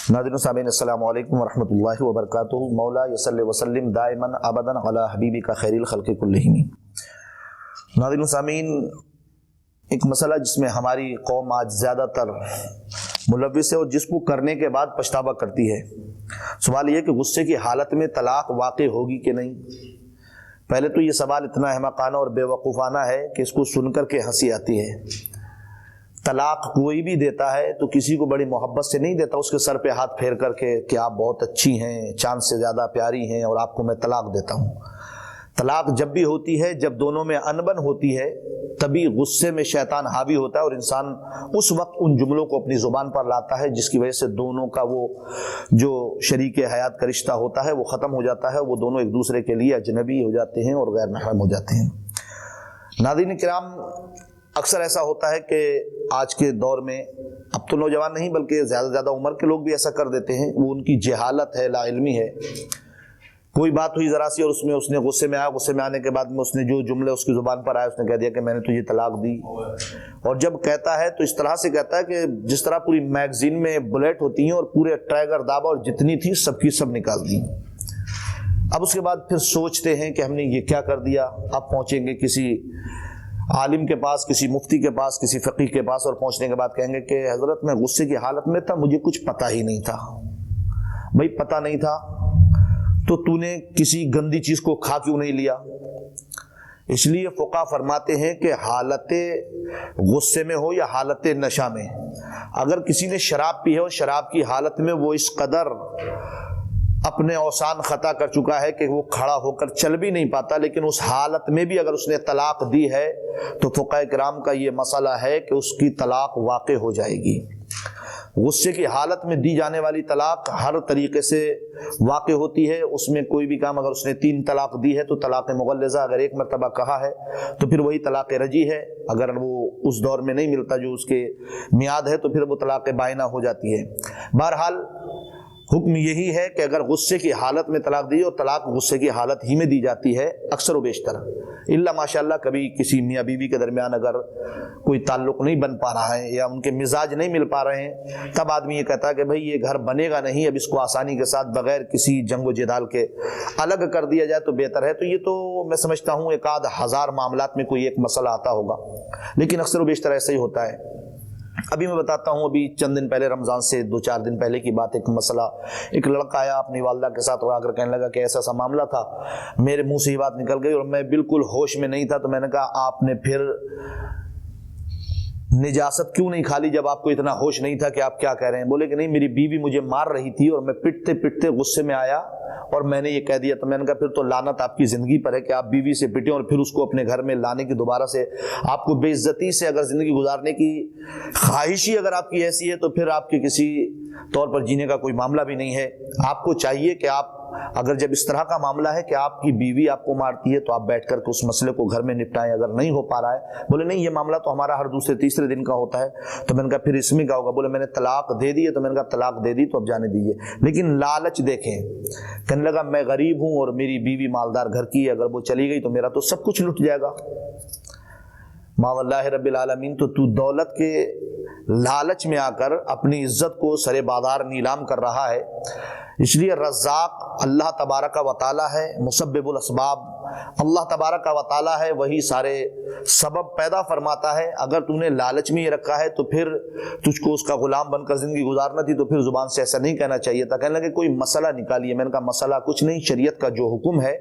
ناظرین سامعین السلام علیکم ورحمۃ اللہ وبرکاتہ۔ مولا یصلی وسلم دائما ابدا علی حبیبک خیر الخلق کلہم۔ ناظرین سامعین، ایک مسئلہ جس میں ہماری قوم آج زیادہ تر ملوث ہے اور جس کو کرنے کے بعد پچھتاوا کرتی ہے، سوال یہ کہ غصے کی حالت میں طلاق واقع ہوگی کہ نہیں۔ پہلے تو یہ سوال اتنا احمقانہ اور بے وقوفانہ ہے کہ اس کو سن کر کے ہنسی آتی ہے۔ طلاق کوئی بھی دیتا ہے تو کسی کو بڑی محبت سے نہیں دیتا، اس کے سر پہ ہاتھ پھیر کر کے کہ آپ بہت اچھی ہیں، چاند سے زیادہ پیاری ہیں اور آپ کو میں طلاق دیتا ہوں۔ طلاق جب بھی ہوتی ہے جب دونوں میں انبن ہوتی ہے، تبھی غصے میں شیطان حاوی ہوتا ہے اور انسان اس وقت ان جملوں کو اپنی زبان پر لاتا ہے جس کی وجہ سے دونوں کا وہ جو شریک حیات کا رشتہ ہوتا ہے وہ ختم ہو جاتا ہے، وہ دونوں ایک دوسرے کے لیے اجنبی ہو جاتے ہیں اور غیر محرم ہو جاتے ہیں۔ ناظرین کرام، اکثر ایسا ہوتا ہے کہ آج کے دور میں اب تو نوجوان نہیں بلکہ زیادہ سے زیادہ عمر کے لوگ بھی ایسا کر دیتے ہیں، وہ ان کی جہالت ہے، لا علمی ہے۔ کوئی بات ہوئی ذرا سی اور اس نے غصے میں آیا، غصے میں آنے کے بعد میں اس نے جو جملے اس کی زبان پر آئے اس نے کہہ دیا کہ میں نے تجھے طلاق دی، اور جب کہتا ہے تو اس طرح سے کہتا ہے کہ جس طرح پوری میگزین میں بلیٹ ہوتی ہیں اور پورے ٹائگر دابا اور جتنی تھی سب کی سب نکال دی۔ اب اس کے بعد پھر سوچتے ہیں کہ ہم نے یہ کیا کر دیا۔ اب پہنچیں گے کسی عالم کے پاس، کسی مفتی کے پاس، کسی فقیہ کے پاس، اور پہنچنے کے بعد کہیں گے کہ حضرت میں غصے کی حالت میں تھا، مجھے کچھ پتہ ہی نہیں تھا۔ بھائی پتہ نہیں تھا تو نے کسی گندی چیز کو کھا کیوں نہیں لیا؟ اس لیے فقہا فرماتے ہیں کہ حالت غصے میں ہو یا حالت نشہ میں، اگر کسی نے شراب پی ہے اور شراب کی حالت میں وہ اس قدر اپنے اوسان خطا کر چکا ہے کہ وہ کھڑا ہو کر چل بھی نہیں پاتا، لیکن اس حالت میں بھی اگر اس نے طلاق دی ہے تو فقہاء کرام کا یہ مسئلہ ہے کہ اس کی طلاق واقع ہو جائے گی۔ غصے کی حالت میں دی جانے والی طلاق ہر طریقے سے واقع ہوتی ہے، اس میں کوئی بھی کام، اگر اس نے 3 طلاق دی ہے تو طلاق مغلظہ، اگر 1 مرتبہ کہا ہے تو پھر وہی طلاق رجعی ہے، اگر وہ اس دور میں نہیں ملتا جو اس کے میعاد ہے تو پھر وہ طلاق بائنہ ہو جاتی ہے۔ بہرحال حکم یہی ہے کہ اگر غصے کی حالت میں طلاق دی اور طلاق غصے کی حالت ہی میں دی جاتی ہے اکثر و بیشتر، الا ماشاءاللہ کبھی کسی میاں بیوی کے درمیان اگر کوئی تعلق نہیں بن پا رہا ہے یا ان کے مزاج نہیں مل پا رہے ہیں، تب آدمی یہ کہتا ہے کہ بھئی یہ گھر بنے گا نہیں، اب اس کو آسانی کے ساتھ بغیر کسی جنگ و جدال کے الگ کر دیا جائے تو بہتر ہے۔ تو یہ تو میں سمجھتا ہوں 1,000 معاملات میں کوئی ایک مسئلہ آتا ہوگا، لیکن اکثر و بیشتر ایسا ہی ہوتا ہے۔ ابھی میں بتاتا ہوں، ابھی چند دن پہلے رمضان سے 2-4 دن پہلے کی بات، ایک مسئلہ، ایک لڑکا آیا اپنی والدہ کے ساتھ اور آ کر کہنے لگا کہ ایسا سا معاملہ تھا، میرے منہ سے یہ بات نکل گئی اور میں بالکل ہوش میں نہیں تھا۔ تو میں نے کہا آپ نے پھر نجاست کیوں نہیں کھا لی جب آپ کو اتنا ہوش نہیں تھا کہ آپ کیا کہہ رہے ہیں؟ بولے کہ نہیں، میری بیوی مجھے مار رہی تھی اور میں پٹتے پٹتے غصے میں آیا اور میں نے یہ کہہ دیا۔ تو میں نے کہا پھر تو لعنت آپ کی زندگی پر ہے کہ آپ بیوی سے پٹیں اور پھر اس کو اپنے گھر میں لانے کی دوبارہ سے آپ کو بے عزتی سے اگر زندگی گزارنے کی خواہش ہی اگر آپ کی ایسی ہے تو پھر آپ کے کسی طور پر جینے کا کوئی معاملہ بھی نہیں ہے۔ آپ کو چاہیے کہ آپ اگر جب اس طرح کا معاملہ ہے کہ آپ کی بیوی آپ کو مارتی ہے تو آپ بیٹھ کر کے اس مسئلے کو گھر میں نپٹائیں، اگر نہیں ہو پا رہا ہے۔ بولے نہیں، یہ معاملہ تو ہمارا ہر دوسرے تیسرے دن کا ہوتا ہے۔ تو میں نے کہا پھر اس میں کیا ہوگا؟ بولے میں نے طلاق دے دی ہے۔ تو میں نے کہا طلاق دے دی تو اب جانے دیجیے، لیکن لالچ دیکھیں۔ کہنے لگا میں غریب ہوں اور میری بیوی مالدار گھر کی ہے، اگر وہ چلی گئی تو میرا تو سب کچھ لٹ جائے گا۔ ماء اللہ رب العالمین، تو دولت کے لالچ میں آ کر اپنی عزت کو سرے بازار نیلام کر رہا ہے۔ اس لیے رزاق اللہ تبارک و تعالی ہے، مسبب الاسباب اللہ تبارک و تعالی ہے، وہی سارے سبب پیدا فرماتا ہے۔ اگر تم نے لالچ میں یہ رکھا ہے تو پھر تجھ کو اس کا غلام بن کر زندگی گزارنا تھی تو پھر زبان سے ایسا نہیں کہنا چاہیے تھا۔ کہنے لگے کوئی مسئلہ نکالیے۔ میں نے کہا مسئلہ کچھ نہیں، شریعت کا جو حکم ہے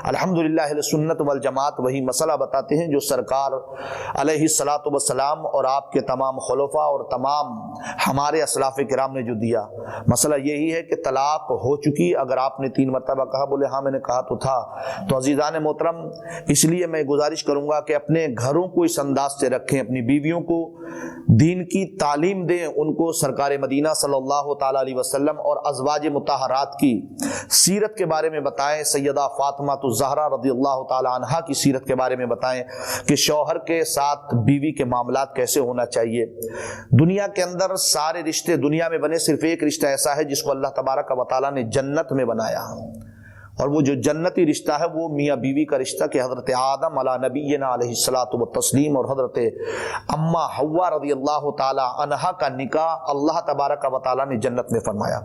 الحمدللہ اہل سنت والجماعت وہی مسئلہ بتاتے ہیں جو سرکار علیہ الصلاۃ والسلام اور آپ کے تمام خلفاء اور تمام ہمارے اسلاف کرام نے جو دیا۔ مسئلہ یہی ہے کہ طلاق ہو چکی، اگر آپ نے 3 مرتبہ کہا، بولے ہاں میں نے کہا تو تھا، تو عزیزان محترم اس لیے میں گزارش کروں گا کہ اپنے گھروں کو اس انداز سے رکھیں، اپنی بیویوں کو دین کی تعلیم دیں، ان کو سرکار مدینہ صلی اللہ تعالی علیہ وسلم اور ازواج مطہرات کی سیرت کے بارے میں بتائیں، سیدہ فاطمہ الزہرا رضی اللہ تعالی عنہا کی سیرت کے بارے میں بتائیں کہ شوہر کے ساتھ بیوی کے معاملات کیسے ہونا چاہیے۔ دنیا کے اندر سارے رشتے دنیا میں بنے، صرف ایک رشتہ ایسا ہے جس کو اللہ تبارک و تعالی نے جنت میں بنایا، اور وہ جو جنتی رشتہ ہے وہ میاں بیوی کا رشتہ کہ حضرت آدم علی نبینا علیہ الصلوۃ والتسلیم اور حضرت اما حوا رضی اللہ تعالی عنہا کا نکاح اللہ تبارک و تعالی نے جنت میں فرمایا۔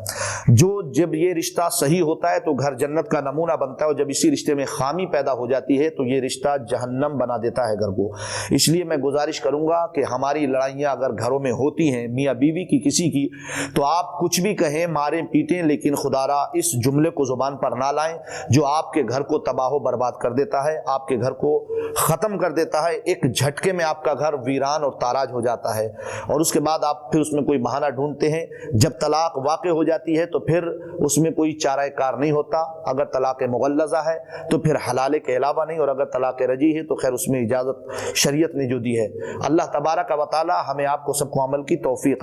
جب یہ رشتہ صحیح ہوتا ہے تو گھر جنت کا نمونہ بنتا ہے، اور جب اسی رشتے میں خامی پیدا ہو جاتی ہے تو یہ رشتہ جہنم بنا دیتا ہے گھر کو۔ اس لیے میں گزارش کروں گا کہ ہماری لڑائیاں اگر گھروں میں ہوتی ہیں میاں بیوی کی کسی کی، تو آپ کچھ بھی کہیں، ماریں پیٹیں، لیکن خدا را اس جملے کو زبان پر نہ لائیں جو آپ کے گھر کو تباہ و برباد کر دیتا ہے، آپ کے گھر کو ختم کر دیتا ہے، ایک جھٹکے میں آپ کا گھر ویران اور تاراج ہو جاتا ہے، اور اس کے بعد آپ پھر اس میں کوئی بہانہ ڈھونڈتے ہیں۔ جب طلاق واقع ہو جاتی ہے تو پھر اس میں کوئی چارہ کار نہیں ہوتا۔ اگر طلاق مغلظہ ہے تو پھر حلالے کے علاوہ نہیں، اور اگر طلاق رجعی ہے تو خیر اس میں اجازت شریعت نے جو دی ہے۔ اللہ تبارک و تعالی ہمیں آپ کو سب کو عمل کی توفیق